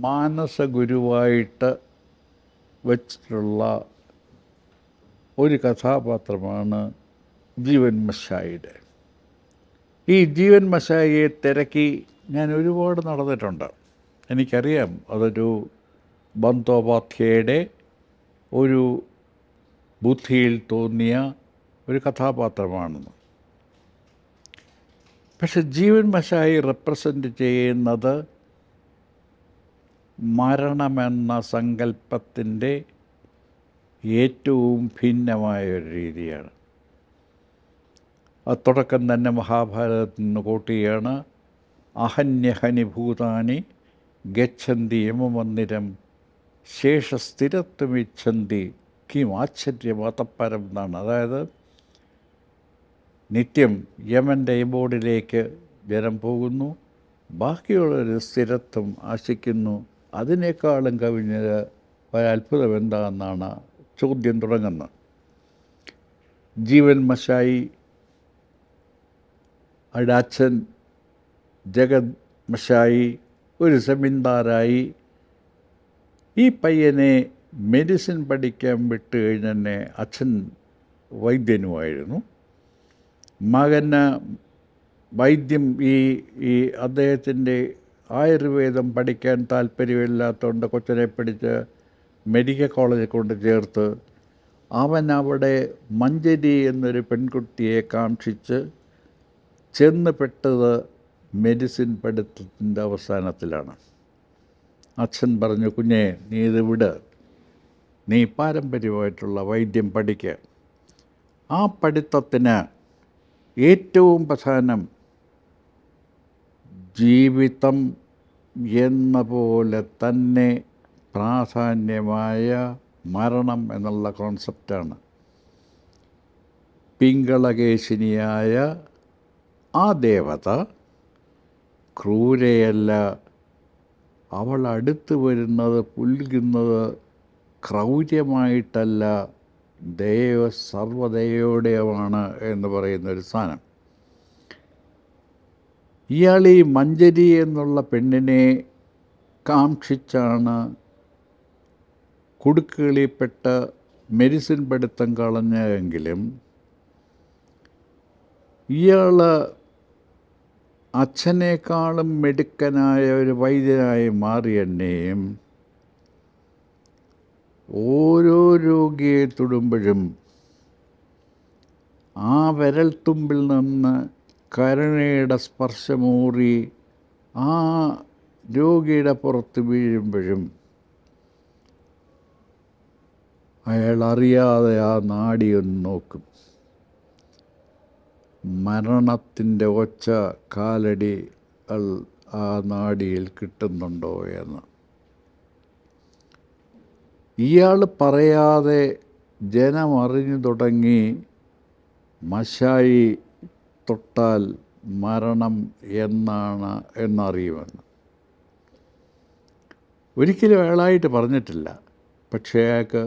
മാനസഗുരുവായിട്ട് വച്ചിട്ടുള്ള ഒരു കഥാപാത്രമാണ് ജീവൻ മശായിയുടെ. ഈ ജീവൻ മശായിയെ തിരക്കി ഞാൻ ഒരുപാട് നടന്നിട്ടുണ്ട്. എനിക്കറിയാം അതൊരു ബന്തോപാധ്യായയുടെ ഒരു ബുദ്ധിയിൽ തോന്നിയ ഒരു കഥാപാത്രമാണെന്ന്. പക്ഷെ ജീവൻ മശായി റെപ്രസെൻ്റ് ചെയ്യുന്നത് മരണമെന്ന സങ്കല്പത്തിൻ്റെ ഏറ്റവും ഭിന്നമായ ഒരു രീതിയാണ്. ആ തുടക്കം തന്നെ മഹാഭാരതത്തിൽ നിന്ന് കോട്ടുകയാണ്. അഹന്യഹനിഭൂതാനി ഗച്ഛന്തി യമമന്ദിരം ശേഷസ്ഥിരത്വമിച്ഛന്തി കിം ആശ്ചര്യമതപ്പരം എന്നാണ്. അതായത് നിത്യം യമൻ്റെ എബോർഡിലേക്ക് ജനം പോകുന്നു, ബാക്കിയുള്ളൊരു സ്ഥിരത്വം ആശിക്കുന്നു. അതിനേക്കാളും കവിഞ്ഞത് ഒരത്ഭുതം എന്താണെന്നാണ് ചോദ്യം തുടങ്ങുന്നത്. ജീവൻ മശായി അവിടെ അച്ഛൻ ജഗത് മശായി ഒരു സെമിന്ദാറായി. ഈ പയ്യനെ മെഡിസിൻ പഠിക്കാൻ വിട്ട് കഴിഞ്ഞ് തന്നെ അച്ഛൻ വൈദ്യനുമായിരുന്നു. മകന് വൈദ്യം ഈ അദ്ദേഹത്തിൻ്റെ ആയുർവേദം പഠിക്കാൻ താല്പര്യമില്ലാത്തതുകൊണ്ട് കൊച്ചനെ പിടിച്ച് മെഡിക്കൽ കോളേജിൽ കൊണ്ട് ചേർത്ത് അവൻ അവിടെ മഞ്ജരി എന്നൊരു പെൺകുട്ടിയെ കാക്ഷിച്ച് ചെന്ന് പെട്ടത് മെഡിസിൻ പഠിത്തത്തിൻ്റെ അവസാനത്തിലാണ്. അച്ഛൻ പറഞ്ഞു, കുഞ്ഞെ നീ ഇത് വിട്, നീ പാരമ്പര്യമായിട്ടുള്ള വൈദ്യം പഠിക്കുക. ആ പഠിത്തത്തിന് ഏറ്റവും പ്രധാനം ജീവിതം എന്ന പോലെ തന്നെ പ്രാധാന്യമായ മരണം എന്നുള്ള കോൺസെപ്റ്റാണ്. പിങ്കളകേശിനിയായ ആ ദേവത ക്രൂരയല്ല. അവൾ അടുത്ത് വരുന്നത് പുൽകുന്നത് ക്രൗര്യമായിട്ടല്ല, സർവദയോടെയാണ് എന്ന് പറയുന്നൊരു സാധനം. ഇയാൾ ഈ മഞ്ജരി എന്നുള്ള പെണ്ണിനെ കാക്ഷിച്ചാണ് കുടുക്കുകളിൽപ്പെട്ട മെഡിസിൻ പഠിത്തം കളഞ്ഞെങ്കിലും ഇയാൾ അച്ഛനേക്കാളും മിടുക്കനായ ഒരു വൈദ്യനായി മാറിയെന്നെയും ഓരോ രോഗിയെ തൊടുമ്പോഴും ആ വിരൽത്തുമ്പിൽ നിന്ന് കരുണയുടെ സ്പർശമൂറി ആ രോഗിയുടെ പുറത്ത് വീഴുമ്പോഴും അയാൾ അറിയാതെ ആ നാഡിയൊന്ന് നോക്കും. മരണത്തിൻ്റെ ഒച്ച കാലടികൾ ആ നാഡിയിൽ കിട്ടുന്നുണ്ടോ എന്ന്. ഇയാൾ പറയാതെ ജനം അറിഞ്ഞു തുടങ്ങി മശായി തൊട്ടാൽ മരണം എന്നറിയുമെന്ന്. ഒരിക്കലും അയാളായിട്ട് പറഞ്ഞിട്ടില്ല, പക്ഷേ അയാൾക്ക്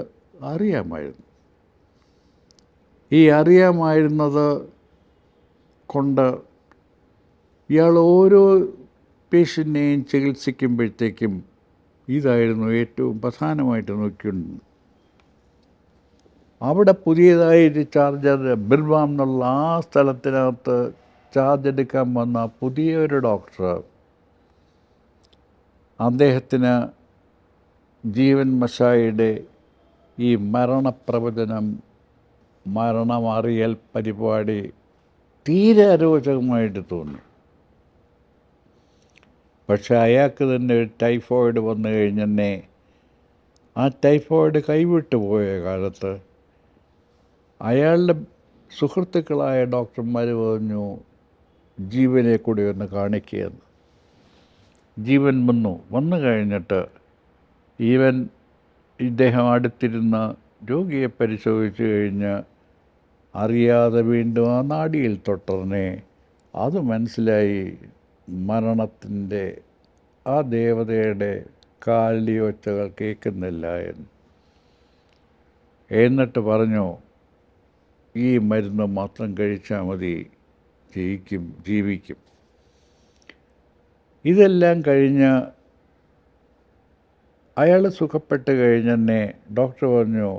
അറിയാമായിരുന്നു. ഈ അറിയാമായിരുന്നത് കൊണ്ട് ഇയാൾ ഓരോ പേഷ്യൻ്റിനെയും ചികിത്സിക്കുമ്പോഴത്തേക്കും ഇതായിരുന്നു ഏറ്റവും പ്രധാനമായിട്ട് നോക്കിക്കൊണ്ടിരുന്നത്. അവിടെ പുതിയതായിട്ട് ചാർജർ ബിർവാം എന്നുള്ള ആ സ്ഥലത്തിനകത്ത് ചാർജ് എടുക്കാൻ വന്ന പുതിയൊരു ഡോക്ടർ അദ്ദേഹത്തിന് ജീവൻ മശായിയുടെ ഈ മരണപ്രവചനം, മരണമറിയൽ പരിപാടി തീരെ അരോചകമായിട്ട് തോന്നി. പക്ഷെ അയാൾക്ക് തന്നെ ഒരു ടൈഫോയിഡ് വന്നു കഴിഞ്ഞെന്നെ ആ ടൈഫോയിഡ് കൈവിട്ടു പോയ കാലത്ത് അയാളുടെ സുഹൃത്തുക്കളായ ഡോക്ടർമാർ പറഞ്ഞു ജീവനെ കൂടി ഒന്ന് കാണിക്കുകയെന്ന്. ജീവൻ വന്നു കഴിഞ്ഞിട്ട് ഇദ്ദേഹം അടുത്തിരുന്ന രോഗിയെ പരിശോധിച്ച് കഴിഞ്ഞ് അറിയാതെ വീണ്ടും ആ നാഡിയിൽ തൊട്ടറിനെ അത് മനസ്സിലായി മരണത്തിൻ്റെ ആ ദേവതയുടെ കാലടി ഒച്ചകൾ കേൾക്കുന്നില്ല എന്ന്. എന്നിട്ട് പറഞ്ഞു, ഈ മരുന്ന് മാത്രം കഴിച്ചാൽ മതി, ജീവിക്കും. ഇതെല്ലാം കഴിഞ്ഞ് അയാൾ സുഖപ്പെട്ട് കഴിഞ്ഞെന്നെ ഡോക്ടർ പറഞ്ഞു,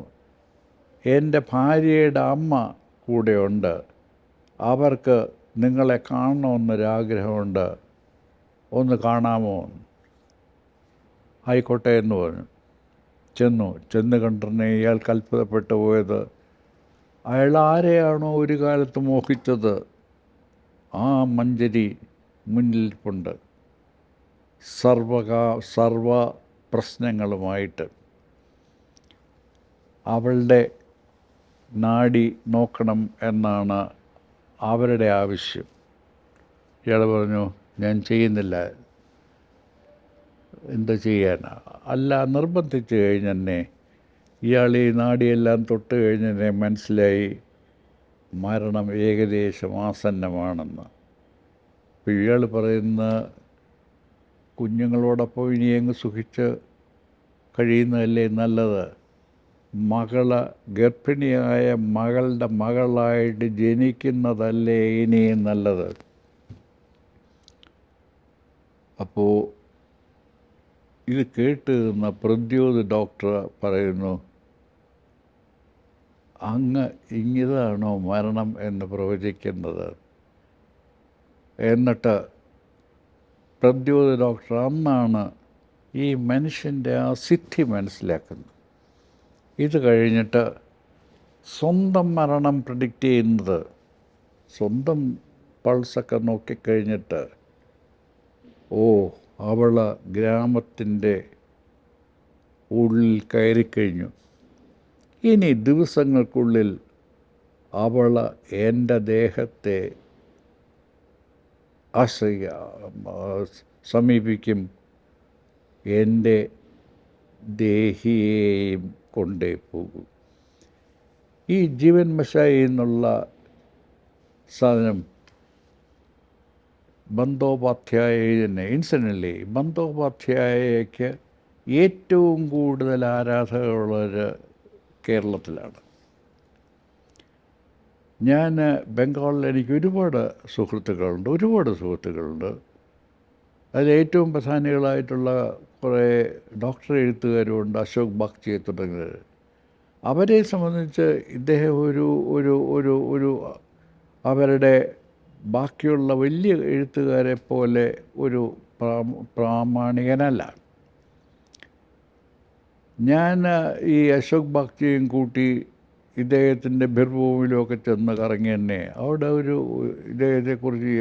എൻ്റെ ഭാര്യയുടെ അമ്മ കൂടെയുണ്ട്, അവർക്ക് നിങ്ങളെ കാണണമെന്നൊരാഗ്രഹമുണ്ട്, ഒന്ന് കാണാമോ? ആയിക്കോട്ടെ എന്ന് പറഞ്ഞു. ചെന്ന് കണ്ടിരുന്നേ ഇയാൾക്ക് അത്ഭുതപ്പെട്ടു പോയത്, അയാൾ ആരെയാണോ ഒരു കാലത്ത് മോഹിച്ചത് ആ മഞ്ജരി മുന്നിലിരിപ്പുണ്ട്, സർവ പ്രശ്നങ്ങളുമായിട്ട്. അവളുടെ നാഡി നോക്കണം എന്നാണ് അവരുടെ ആവശ്യം. ഇയാൾ പറഞ്ഞു, ഞാൻ ചെയ്യുന്നില്ല. എന്താ ചെയ്യാനാ? അല്ല, നിർബന്ധിച്ച് കഴിഞ്ഞെന്നെ ഇയാൾ ഈ നാഡിയെല്ലാം തൊട്ട് കഴിഞ്ഞെന്നെ മനസ്സിലായി മരണം ഏകദേശം ആസന്നമാണെന്ന്. അപ്പോൾ ഇയാൾ പറയുന്ന, കുഞ്ഞുങ്ങളോടൊപ്പം ഇനി അങ്ങ് സുഖിച്ച് കഴിയുന്നതല്ലേ നല്ലത്, ഗർഭിണിയായ മകളുടെ മകളായിട്ട് ജനിക്കുന്നതല്ലേ ഇനിയും നല്ലത്. അപ്പോൾ ഇത് കേട്ട് നിന്ന പ്രദ്യോത് ഡോക്ടർ പറയുന്നു, അങ്ങ് ഇങ്ങിതാണോ മരണം എന്ന് പ്രവചിക്കുന്നത്? എന്നിട്ട് പ്രദ്യോത് ഡോക്ടർ അന്നാണ് ഈ മനുഷ്യൻ്റെ ആ സിദ്ധി മനസ്സിലാക്കുന്നത്. ഇത് കഴിഞ്ഞിട്ട് സ്വന്തം മരണം പ്രെഡിക്റ്റ് ചെയ്യുന്നത്, സ്വന്തം പൾസൊക്കെ നോക്കിക്കഴിഞ്ഞിട്ട്, അവൾ ഗ്രാമത്തിൻ്റെ ഉള്ളിൽ കയറിക്കഴിഞ്ഞു, ഇനി ദിവസങ്ങൾക്കുള്ളിൽ അവൾ എൻ്റെ ദേഹത്തെ സമീപിക്കും, എൻ്റെ ദേഹിയെയും കൊണ്ടേ പോകും. ഈ ജീവൻ മഷായി എന്നുള്ള സാധനം ബന്ദോപാധ്യായനെ, ഇൻസിഡൻ്റലി ബന്ദോപാധ്യായയ്ക്ക് ഏറ്റവും കൂടുതൽ ആരാധകരുള്ളവർ കേരളത്തിലാണ്. ഞാൻ ബംഗാളിൽ എനിക്ക് ഒരുപാട് സുഹൃത്തുക്കളുണ്ട്. അതിൽ ഏറ്റവും പ്രധാനികളായിട്ടുള്ള കുറേ ഡോക്ടർ എഴുത്തുകാരുമുണ്ട്, അശോക് ബാഗ്ചി തുടങ്ങിയവർ. അവരെ സംബന്ധിച്ച് ഇദ്ദേഹം ഒരു അവരുടെ ബാക്കിയുള്ള വലിയ എഴുത്തുകാരെ പോലെ ഒരു പ്രാമാണികനല്ല. ഞാൻ ഈ അശോക് ബാഗ്ചിയും കൂട്ടി ഇദ്ദേഹത്തിൻ്റെ ബിർഭൂമിലുമൊക്കെ ചെന്ന് കറങ്ങി തന്നെ അവിടെ ഇദ്ദേഹത്തെക്കുറിച്ച്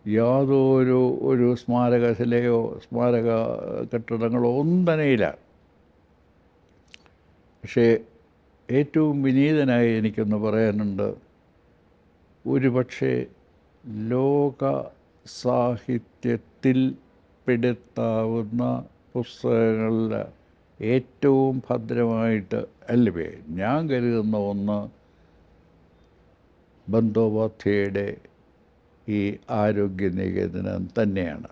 യാതൊരു സ്മാരകശിലയോ സ്മാരക കെട്ടിടങ്ങളോ ഒന്നും തന്നെയില്ല. പക്ഷേ ഏറ്റവും വിനീതനായി എനിക്കൊന്ന് പറയാനുണ്ട്, ഒരുപക്ഷെ ലോക സാഹിത്യത്തിൽ പെടുത്താവുന്ന പുസ്തകങ്ങളിൽ ഏറ്റവും ഭദ്രമായിട്ട് അല്ലേ ഞാൻ കരുതുന്ന ഒന്ന് ബന്ദോപാധ്യായയുടെ ഈ ആരോഗ്യനികേതനം തന്നെയാണ്.